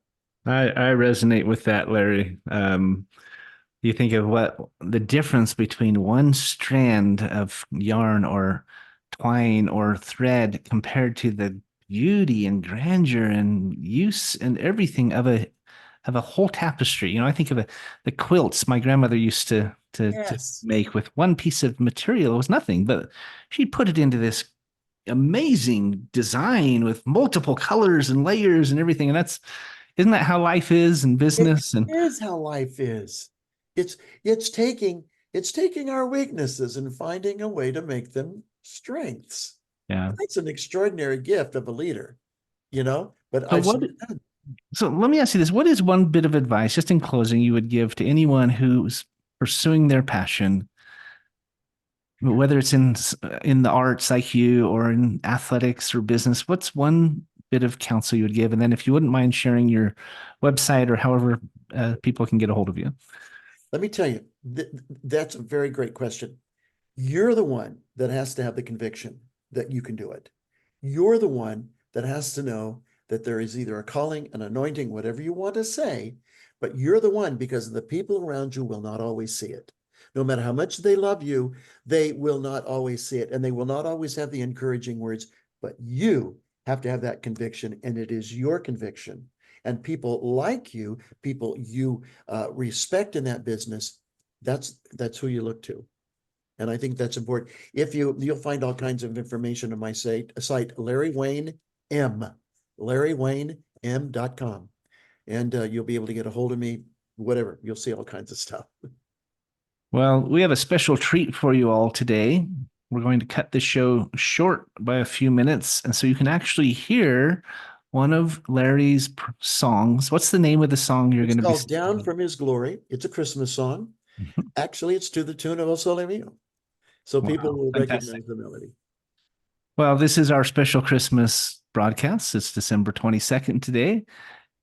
I resonate with that, Larry. You think of what the difference between one strand of yarn or twine or thread compared to the beauty and grandeur and use and everything of a whole tapestry. You know, I think of the quilts my grandmother used to Yes. make with one piece of material. It was nothing, but she'd put it into this amazing design with multiple colors and layers and everything. And isn't that how life is in It business? And is how life is. It's it's taking it's taking our weaknesses and finding a way to make them strengths. yeah. That's an extraordinary gift of a leader, but So I've what seen it done. So let me ask you this. What is one bit of advice, just in closing, you would give to anyone who's pursuing their passion, whether it's in the arts like you or in athletics or business? What's one bit of counsel you would give? And then if you wouldn't mind sharing your website or however people can get a hold of you. Let me tell you, that's a very great question. You're the one that has to have the conviction that you can do it. You're the one that has to know that there is either a calling, an anointing, whatever you want to say, but you're the one, because the people around you will not always see it. No matter how much they love you, they will not always see it, and they will not always have the encouraging words, but you have to have that conviction, and it is your conviction. And people like you, people you respect in that business, that's who you look to. And I think that's important. If you'll find all kinds of information on my site Larry Wayne M, LarryWayneM.com. And you'll be able to get a hold of me, whatever. You'll see all kinds of stuff. Well, we have a special treat for you all today. We're going to cut the show short by a few minutes. And so you can actually hear one of Larry's songs. What's the name of the song you're It's going to be called Down singing? from His Glory. It's a Christmas song. Actually, it's to the tune of O Sole Mio. So people Wow, will fantastic. recognize the melody. Well, this is our special Christmas broadcast. It's December 22nd today.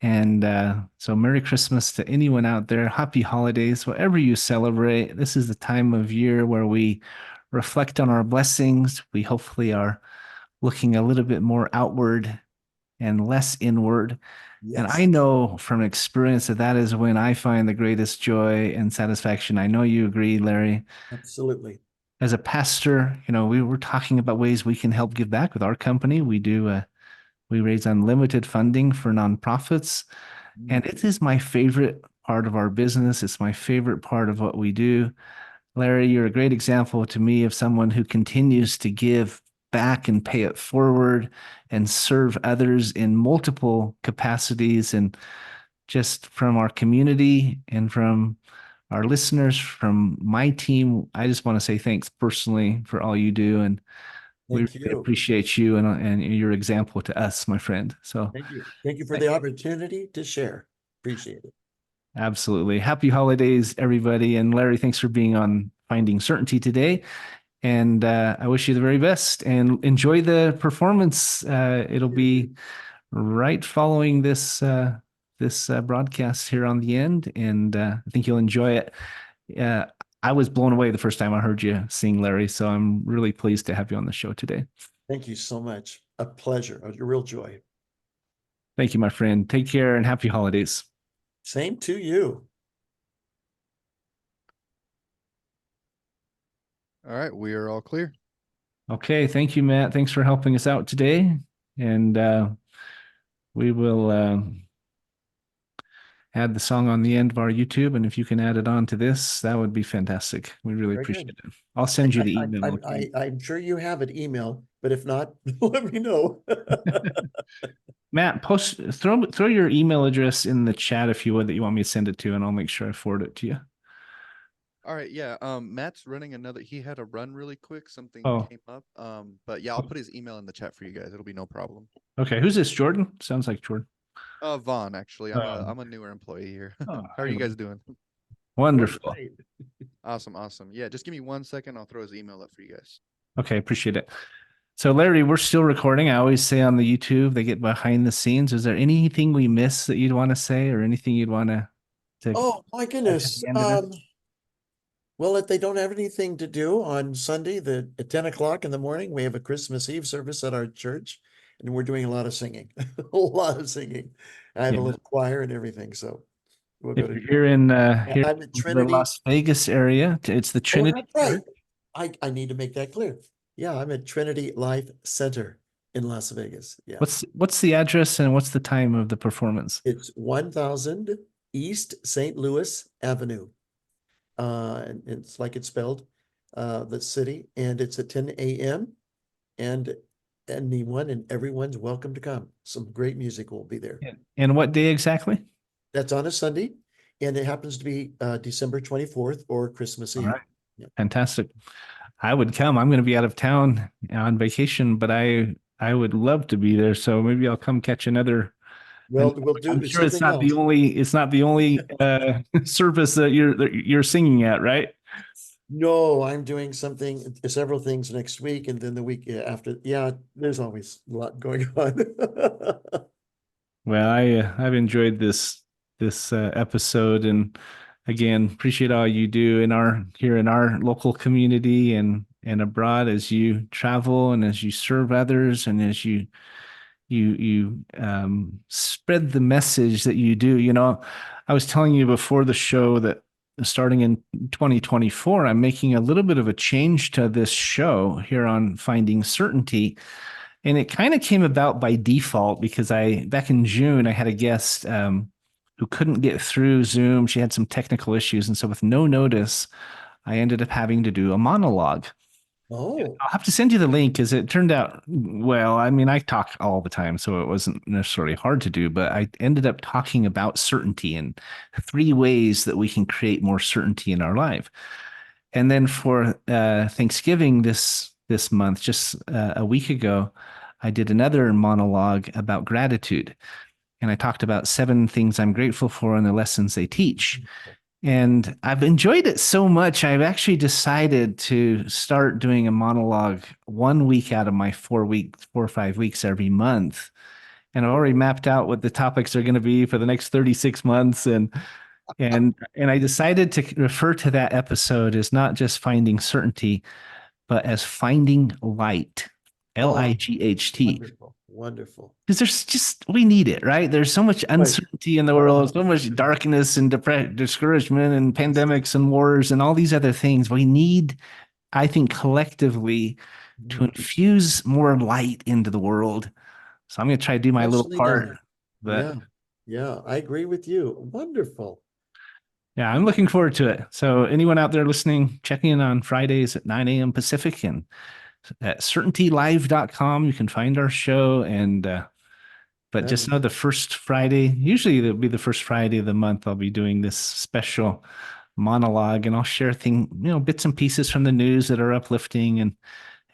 And so, Merry Christmas to anyone out there. Happy holidays, whatever you celebrate. This is the time of year where we reflect on our blessings. We hopefully are looking a little bit more outward and less inward. And I Yes, know from experience that is when I find the greatest joy and satisfaction. I know you agree, Larry. absolutely. As a pastor, we were talking about ways we can help give back with our company. We raise unlimited funding for nonprofits. And it is my favorite part of our business. It's my favorite part of what we do. Larry, you're a great example to me of someone who continues to give back and pay it forward and serve others in multiple capacities. And just from our community and from our listeners, from my team, I just want to say thanks personally for all you do. And we Thank really you. appreciate you and your example to us, my friend. So Thank you. Thank you for the opportunity to share. Appreciate it. absolutely. Happy holidays, everybody. And Larry, thanks for being on Finding Certainty today. And I wish you the very best and enjoy the performance. It'll be right following this broadcast here on the end. And I think you'll enjoy it. I was blown away the first time I heard you sing, Larry. So I'm really pleased to have you on the show today. Thank you so much. A pleasure. A real joy. Thank you, my friend. Take care and happy holidays. Same to you. All right, we are all clear. Okay, thank you, Matt. Thanks for helping us out today. And we will add the song on the end of our YouTube. And if you can add it on to this, that would be fantastic. We really Very appreciate good. it. I'll send you the email. I'm sure you have an email, but if not, let me know. Matt, throw your email address in the chat if you would, that you want me to send it to, and I'll make sure I forward it to you. All right, yeah. Matt's running he had to run really quick. Something Oh. came up. But yeah, I'll put his email in the chat for you guys. It'll be no problem. Okay, who's this? Jordan? Sounds like Jordan. Vaughn, actually. Oh. I'm a newer employee here. Oh, How are you guys doing? We're wonderful. great. Awesome. Yeah, just give me 1 second. I'll throw his email up for you guys. Okay, appreciate it. So, Larry, we're still recording. I always say on the YouTube, they get behind the scenes. Is there anything we missed that you'd want to say, or anything you'd want to Oh my add to goodness. the end of this? Well, if they don't have anything to do on Sunday, at 10 o'clock in the morning, we have a Christmas Eve service at our church, and we're doing a lot of singing. A lot of singing. I have a Yeah. little choir and everything, so we'll go If to you're here in here I'm at in the Trinity. Las Vegas area, it's the Oh, Trinity that's right. Church. I need to make that clear. Yeah, I'm at Trinity Life Center in Las Vegas. Yeah. What's the address and what's the time of the performance? It's 1000 East St. Louis Avenue. And it's like it's spelled, the city, and it's at 10 a.m. and anyone and everyone's welcome to come. Some great music will be there. And what day exactly? That's on a Sunday, and it happens to be December 24th or Christmas All Eve. right. Fantastic. I would come. I'm going to be out of town on vacation, but I would love to be there. So maybe I'll come catch another. Well, we'll do I'm sure it's something not the else. only service that you're singing at, right? No, I'm doing several things next week, and then the week after. Yeah, there's always a lot going on. Well, I've enjoyed this episode, and again, appreciate all you do here in our local community and abroad as you travel and as you serve others and as you spread the message that you do. You know, I was telling you before the show that starting in 2024, I'm making a little bit of a change to this show here on Finding Certainty. And it kind of came about by default because back in June, I had a guest who couldn't get through Zoom. She had some technical issues. And so with no notice, I ended up having to do a monologue. Oh, I'll have to send you the link because it turned out, well, I mean, I talk all the time, so it wasn't necessarily hard to do, but I ended up talking about certainty and 3 ways that we can create more certainty in our life. And then for Thanksgiving this month, just a week ago, I did another monologue about gratitude. And I talked about 7 things I'm grateful for and the lessons they teach. And I've enjoyed it so much. I've actually decided to start doing a monologue 1 week out of my 4 or 5 weeks every month. And I've already mapped out what the topics are going to be for the next 36 months. And I decided to refer to that episode as not just finding certainty, but as finding light, Light. wonderful. Because we need it, right? There's so much uncertainty in the world, so much darkness and discouragement and pandemics and wars and all these other things. We need, I think, collectively to infuse more light into the world. So I'm going to try to do my little part. But yeah, I agree with you. Wonderful. yeah, I'm looking forward to it. So anyone out there listening, checking in on Fridays at 9 a.m. Pacific and at certaintylive.com, you can find our show. And but just know the first Friday, usually it'll be the first Friday of the month, I'll be doing this special monologue, and I'll share bits and pieces from the news that are uplifting and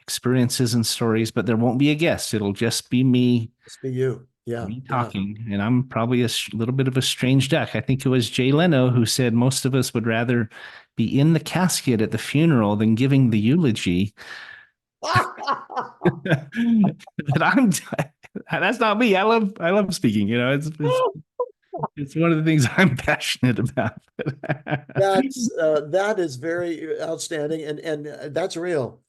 experiences and stories, but there won't be a guest. It'll just be me. Just be you. Yeah. Me talking. And I'm probably a little bit of a strange duck. I think it was Jay Leno who said most of us would rather be in the casket at the funeral than giving the eulogy. But that's not me. I love speaking. It's one of the things I'm passionate about. That is very outstanding, and that's real.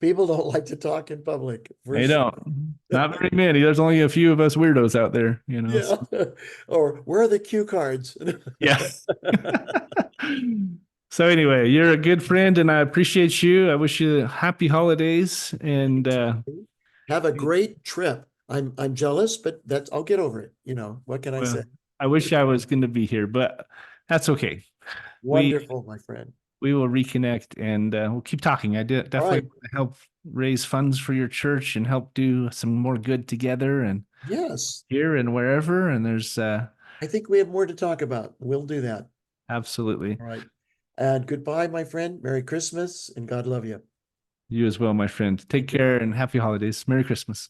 People don't like to talk in public. They don't. Not very many. There's only a few of us weirdos out there, Yeah. Or where are the cue cards? Yeah. So anyway, you're a good friend, and I appreciate you. I wish you happy holidays and have a great trip. I'm jealous, but I'll get over it. What can I say? I wish I was going to be here, but that's okay. Wonderful, my friend. We will reconnect and we'll keep talking. I definitely want to help raise funds for your church and help do some more good together and here and wherever. And there's I think we have more to talk about. We'll do that. Absolutely. All right. And goodbye, my friend. Merry Christmas and God love you. You as well, my friend. Take care and happy holidays. Merry Christmas.